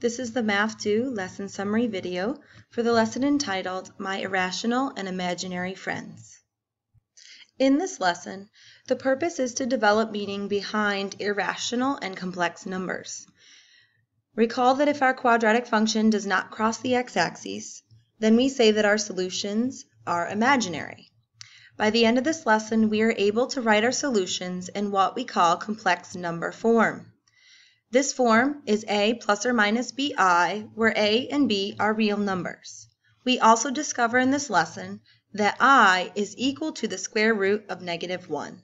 This is the Math 2 lesson summary video for the lesson entitled My Irrational and Imaginary Friends. In this lesson, the purpose is to develop meaning behind irrational and complex numbers. Recall that if our quadratic function does not cross the x-axis, then we say that our solutions are imaginary. By the end of this lesson, we are able to write our solutions in what we call complex number form. This form is a plus or minus bi, where a and b are real numbers. We also discover in this lesson that I is equal to the square root of -1.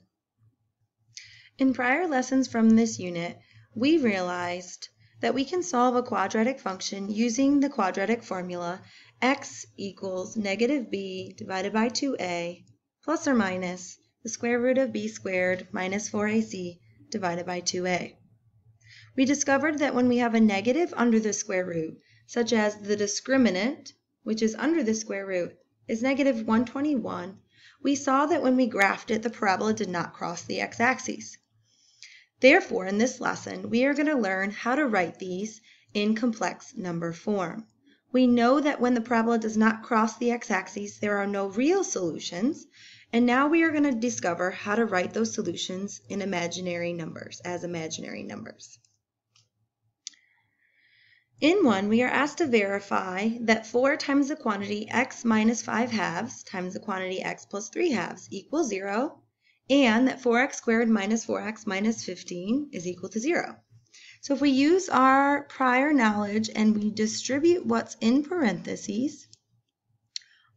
In prior lessons from this unit, we realized that we can solve a quadratic function using the quadratic formula x equals -b divided by 2a plus or minus the square root of b squared minus 4ac divided by 2a. We discovered that when we have a negative under the square root, such as the discriminant, which is under the square root, is -121, we saw that when we graphed it, the parabola did not cross the x-axis. Therefore, in this lesson, we are going to learn how to write these in complex number form. We know that when the parabola does not cross the x-axis, there are no real solutions, and now we are going to discover how to write those solutions in imaginary numbers, as imaginary numbers. In 1, we are asked to verify that 4 times the quantity x minus 5 halves times the quantity x plus 3 halves equals 0, and that 4x squared minus 4x minus 15 is equal to 0. So if we use our prior knowledge and we distribute what's in parentheses,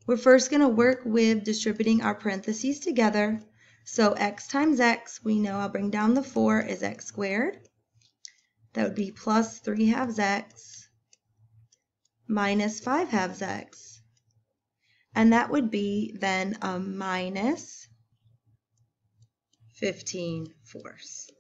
we're first going to work with distributing our parentheses together. So x times x, we know I'll bring down the 4 is x squared. That would be plus 3 halves x minus 5 halves x. And that would be then a minus 15 fourths.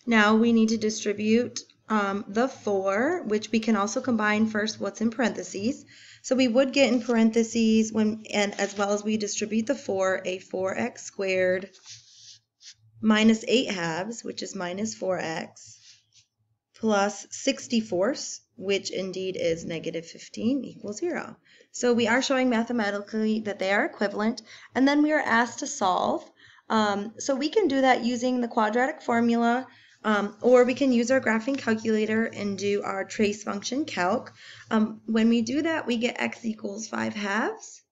Now we need to distribute the 4, which we can also combine first what's in parentheses. So we would get in parentheses, and as well as we distribute the 4, a 4x squared minus 8 halves, which is minus 4x, plus 64ths, which indeed is -15 equals 0. So we are showing mathematically that they are equivalent, and then we are asked to solve. So we can do that using the quadratic formula, or we can use our graphing calculator and do our trace function calc. When we do that, we get x equals 5 halves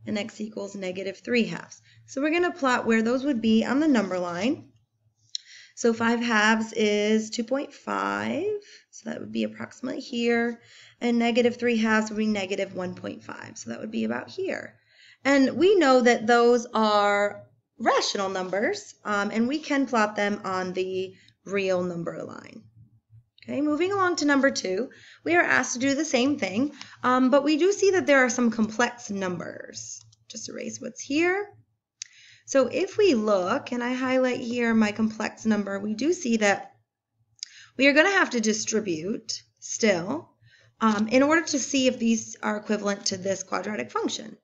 and x equals -3 halves. So we're going to plot where those would be on the number line. So 5 halves is 2.5, so that would be approximately here, and -3 halves would be -1.5, so that would be about here. And we know that those are rational numbers, and we can plot them on the real number line. Okay, moving along to number 2, we are asked to do the same thing, but we do see that there are some complex numbers. Just erase what's here. So if we look, and I highlight here my complex number, we do see that we are going to have to distribute still in order to see if these are equivalent to this quadratic function.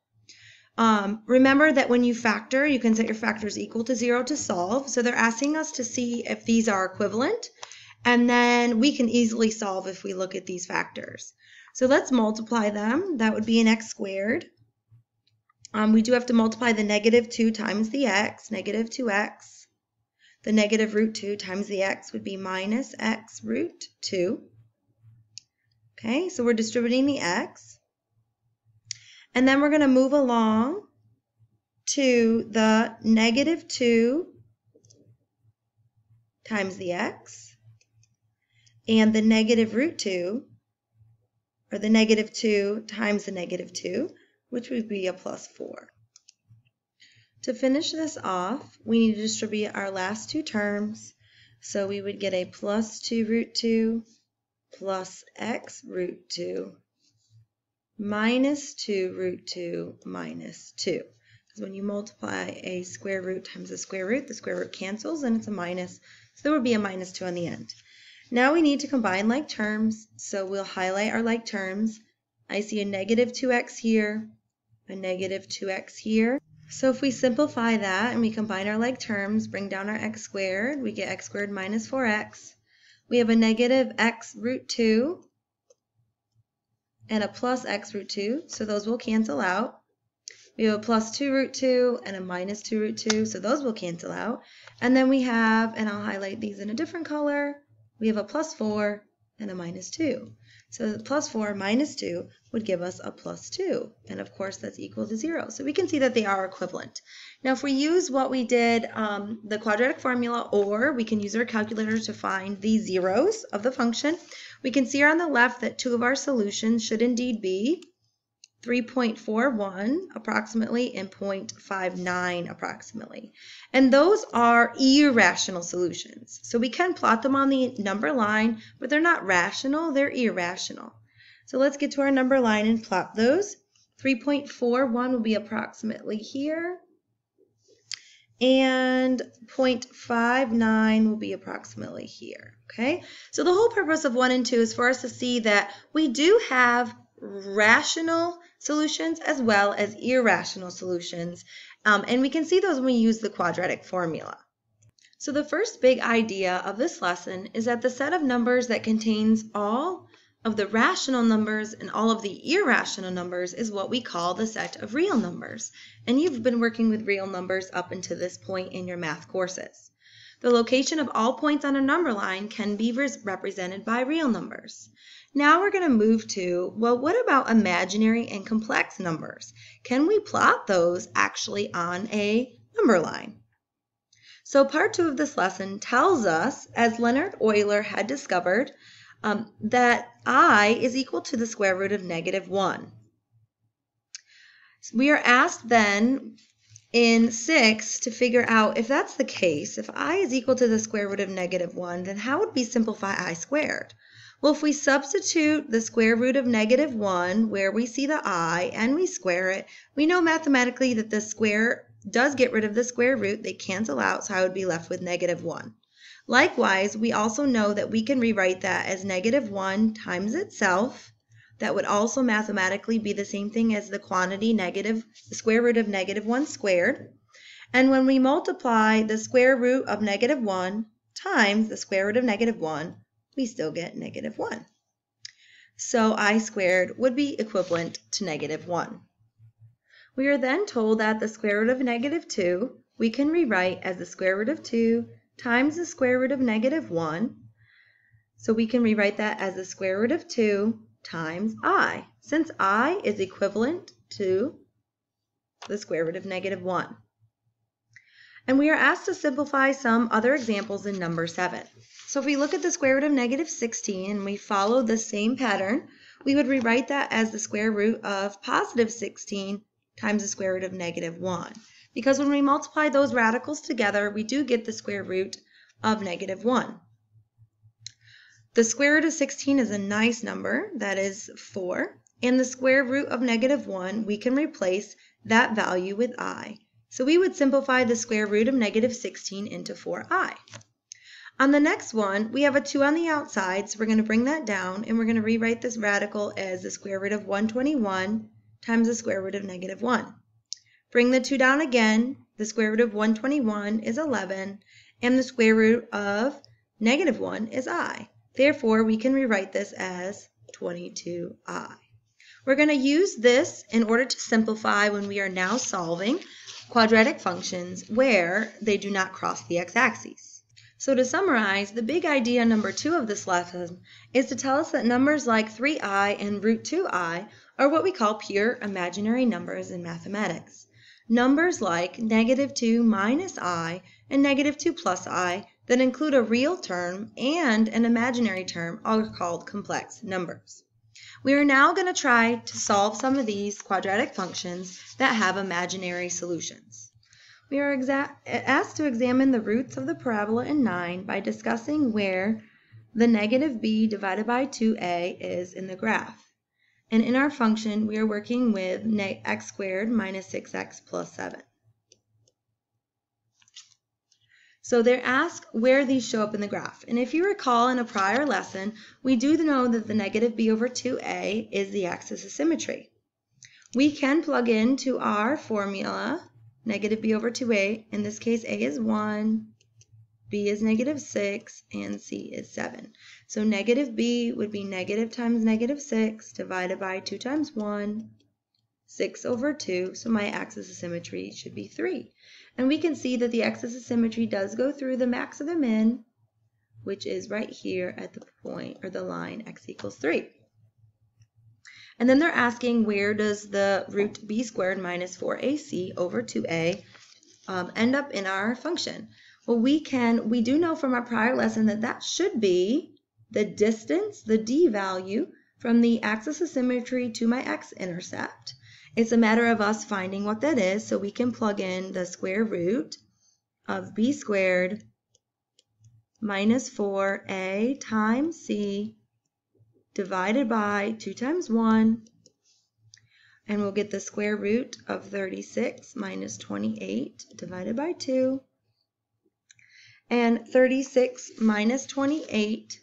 Remember that when you factor, you can set your factors equal to 0 to solve. So they're asking us to see if these are equivalent, and then we can easily solve if we look at these factors. So let's multiply them. That would be an x squared. We do have to multiply the -2 times the x, -2x. The negative root 2 times the x would be minus x root 2. Okay, so we're distributing the x. And then we're going to move along to the -2 times the x and the negative root 2, or the -2 times the -2, which would be a plus 4. To finish this off, we need to distribute our last two terms. So we would get a plus 2 root 2 plus x root 2 minus 2 root 2 minus 2. Because when you multiply a square root times the square root cancels and it's a minus. So there would be a minus 2 on the end. Now we need to combine like terms. So we'll highlight our like terms. I see a -2x here, a -2x here. So if we simplify that and we combine our like terms, bring down our x squared, we get x squared minus 4x we have a negative x root 2 and a plus x root 2, so those will cancel out. We have a plus 2 root 2 and a minus 2 root 2, so those will cancel out. And then we have, and I'll highlight these in a different color, we have a plus 4 and a minus 2. So the plus 4 minus 2 would give us a plus 2. And of course, that's equal to 0. So we can see that they are equivalent. Now, if we use what we did, the quadratic formula, or we can use our calculator to find the zeros of the function, we can see here on the left that two of our solutions should indeed be 3.41 approximately and 0.59 approximately. And those are irrational solutions. So we can plot them on the number line, but they're not rational, they're irrational. So let's get to our number line and plot those. 3.41 will be approximately here, and 0.59 will be approximately here, okay? So the whole purpose of 1 and 2 is for us to see that we do have rational solutions as well as irrational solutions, and we can see those when we use the quadratic formula. So the first big idea of this lesson is that the set of numbers that contains all of the rational numbers and all of the irrational numbers is what we call the set of real numbers. And you've been working with real numbers up until this point in your math courses. The location of all points on a number line can be represented by real numbers. Now we're going to move to, well, what about imaginary and complex numbers? Can we plot those actually on a number line? So part 2 of this lesson tells us, as Leonard Euler had discovered, that I is equal to the square root of -1. We are asked then in 6 to figure out if that's the case, if I is equal to the square root of -1, then how would we simplify I squared? Well, if we substitute the square root of -1 where we see the I and we square it, we know mathematically that the square does get rid of the square root. They cancel out, so I would be left with -1. Likewise, we also know that we can rewrite that as -1 times itself. That would also mathematically be the same thing as the quantity the square root of -1 squared. And when we multiply the square root of -1 times the square root of -1, we still get -1. So I squared would be equivalent to -1. We are then told that the square root of -2 we can rewrite as the square root of 2 times the square root of -1. So we can rewrite that as the square root of 2 times I, since I is equivalent to the square root of -1. And we are asked to simplify some other examples in number 7. So if we look at the square root of -16 and we follow the same pattern, we would rewrite that as the square root of +16 times the square root of -1. Because when we multiply those radicals together, we do get the square root of -1. The square root of 16 is a nice number, that is 4, and the square root of -1, we can replace that value with I. So we would simplify the square root of -16 into 4i. On the next one, we have a 2 on the outside, so we're going to bring that down, and we're going to rewrite this radical as the square root of 121 times the square root of -1. Bring the 2 down again, the square root of 121 is 11, and the square root of -1 is I. Therefore, we can rewrite this as 22i. We're going to use this in order to simplify when we are now solving quadratic functions where they do not cross the x-axis. So to summarize, the big idea number 2 of this lesson is to tell us that numbers like 3i and root 2i are what we call pure imaginary numbers in mathematics. Numbers like -2 minus I and -2 plus I that include a real term and an imaginary term are called complex numbers. We are now going to try to solve some of these quadratic functions that have imaginary solutions. We are asked to examine the roots of the parabola in 9 by discussing where the -b divided by 2a is in the graph. And in our function, we are working with x squared minus 6x plus 7. So they're asked where these show up in the graph. And if you recall in a prior lesson, we do know that the -b over 2a is the axis of symmetry. We can plug into our formula, -b over 2a, in this case a is 1, b is negative 6, and c is 7. So negative b would be negative times negative 6 divided by 2 times 1, 6 over 2. So my axis of symmetry should be 3. And we can see that the axis of symmetry does go through the max of the min, which is right here at the point or the line x equals 3. And then they're asking, where does the root b squared minus 4ac over 2a end up in our function? Well, we do know from our prior lesson that that should be the distance, the d value, from the axis of symmetry to my x-intercept. It's a matter of us finding what that is, so we can plug in the square root of b squared minus 4a times c divided by 2 times 1, and we'll get the square root of 36 minus 28 divided by 2. And 36 minus 28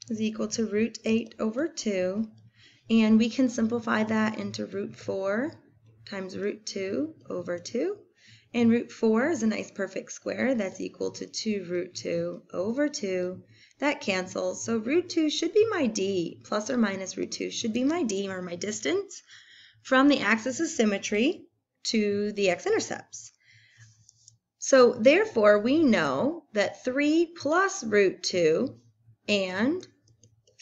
is equal to root 8 over 2. And we can simplify that into root 4 times root 2 over 2. And root 4 is a nice perfect square. That's equal to 2 root 2 over 2. That cancels. So root 2 should be my d. Plus or minus root 2 should be my d, or my distance, from the axis of symmetry to the x-intercepts. So therefore, we know that 3 plus root 2 and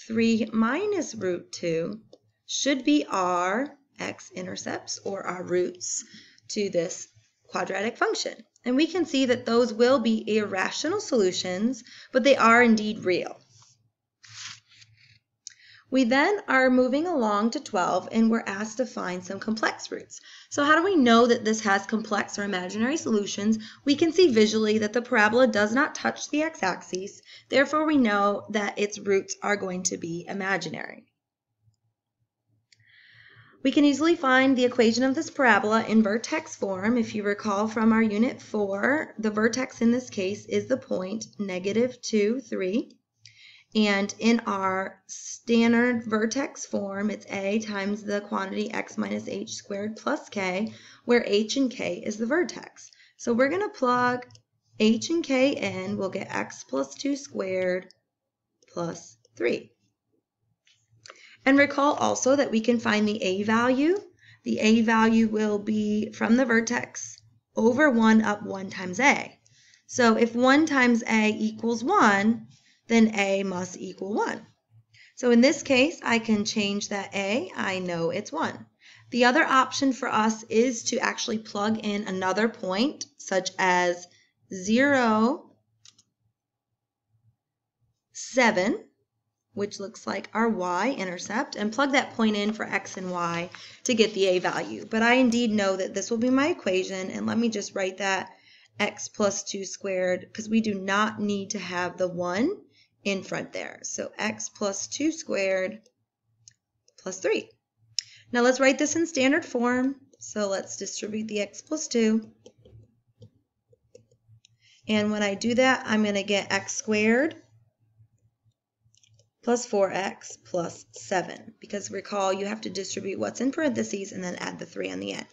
3 minus root 2 should be our x-intercepts, or our roots to this quadratic function. And we can see that those will be irrational solutions, but they are indeed real. We then are moving along to 12, and we're asked to find some complex roots. So how do we know that this has complex or imaginary solutions? We can see visually that the parabola does not touch the x-axis. Therefore, we know that its roots are going to be imaginary. We can easily find the equation of this parabola in vertex form. If you recall from our unit 4, the vertex in this case is the point -2, 3. And in our standard vertex form, it's a times the quantity x minus h squared plus k, where h and k is the vertex. So we're going to plug h and k in. We'll get x plus 2 squared plus 3. And recall also that we can find the a value. The a value will be from the vertex over 1 up 1 times a. So if 1 times a equals 1, then a must equal 1. So in this case, I can change that a. I know it's 1. The other option for us is to actually plug in another point, such as 0, 7, which looks like our y-intercept, and plug that point in for x and y to get the a value. But I indeed know that this will be my equation, and let me just write that x plus 2 squared, because we do not need to have the 1 in front there. So x plus 2 squared plus 3. Now let's write this in standard form. So let's distribute the x plus 2. And when I do that, I'm going to get x squared plus 4x plus 7. Because recall, you have to distribute what's in parentheses and then add the 3 on the end.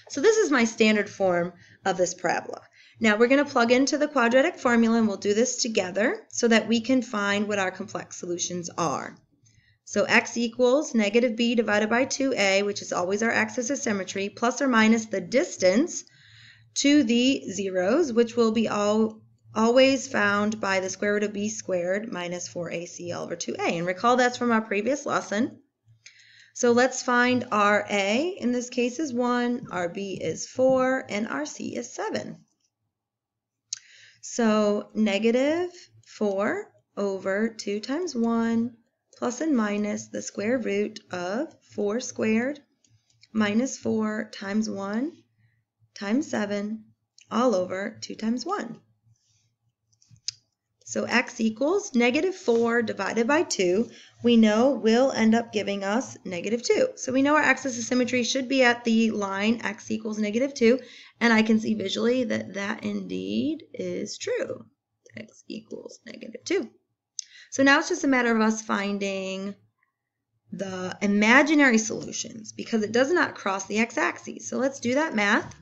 So this is my standard form of this parabola. Now we're going to plug into the quadratic formula, and we'll do this together so that we can find what our complex solutions are. So x equals negative b divided by 2a, which is always our axis of symmetry, plus or minus the distance to the zeros, which will be always found by the square root of b squared minus 4ac all over 2a. And recall that's from our previous lesson. So let's find our a, in this case is 1, our b is 4, and our c is 7. So negative 4 over 2 times 1 plus and minus the square root of 4 squared minus 4 times 1 times 7 all over 2 times 1. So x equals negative 4 divided by 2, we know will end up giving us negative 2. So we know our axis of symmetry should be at the line x equals negative 2, and I can see visually that that indeed is true. X equals negative 2. So now it's just a matter of us finding the imaginary solutions, because it does not cross the x-axis. So let's do that math.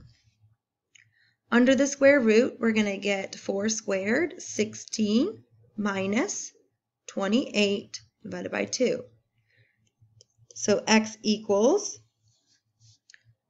Under the square root, we're going to get 4 squared, 16 minus 28 divided by 2. So x equals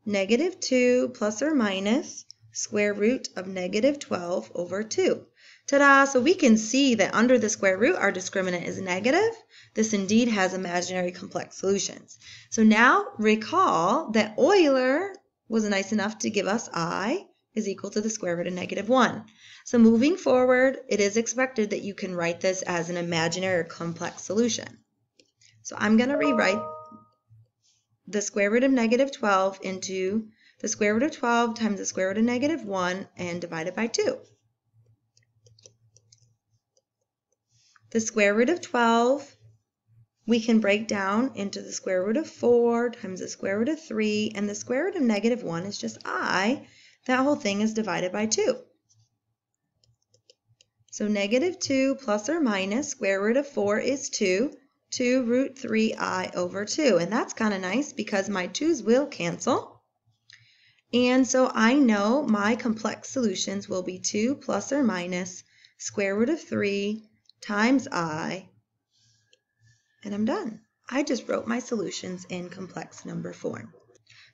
-2 plus or minus square root of -12 over 2. Ta-da! So we can see that under the square root, our discriminant is negative. This indeed has imaginary complex solutions. So now recall that Euler was nice enough to give us I is equal to the square root of -1. So moving forward, it is expected that you can write this as an imaginary or complex solution. So I'm going to rewrite the square root of -12 into the square root of 12 times the square root of -1 and divided by 2. The square root of 12 we can break down into the square root of 4 times the square root of 3, and the square root of -1 is just I. That whole thing is divided by 2. So -2 plus or minus square root of 4 is 2. 2 root 3i over 2. And that's kind of nice because my 2's will cancel. And so I know my complex solutions will be 2 plus or minus square root of 3 times I. And I'm done. I just wrote my solutions in complex number form.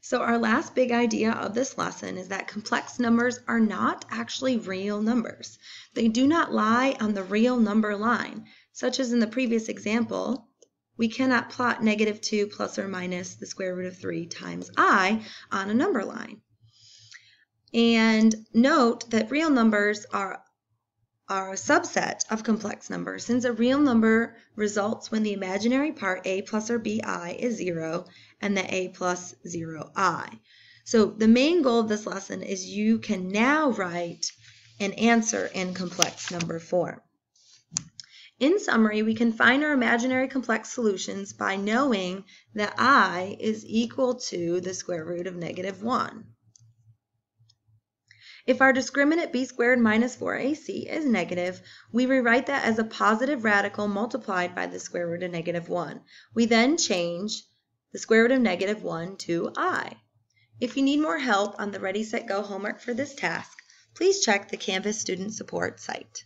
So our last big idea of this lesson is that complex numbers are not actually real numbers. They do not lie on the real number line, such as in the previous example. We cannot plot -2 plus or minus the square root of 3 times I on a number line. And note that real numbers are a subset of complex numbers, since a real number results when the imaginary part a plus or bi is 0 and the a plus 0i. So the main goal of this lesson is you can now write an answer in complex number form. In summary, we can find our imaginary complex solutions by knowing that I is equal to the square root of -1. If our discriminant b squared minus 4ac is negative, we rewrite that as a positive radical multiplied by the square root of -1. We then change the square root of -1 to I. If you need more help on the Ready, Set, Go homework for this task, please check the Canvas Student Support site.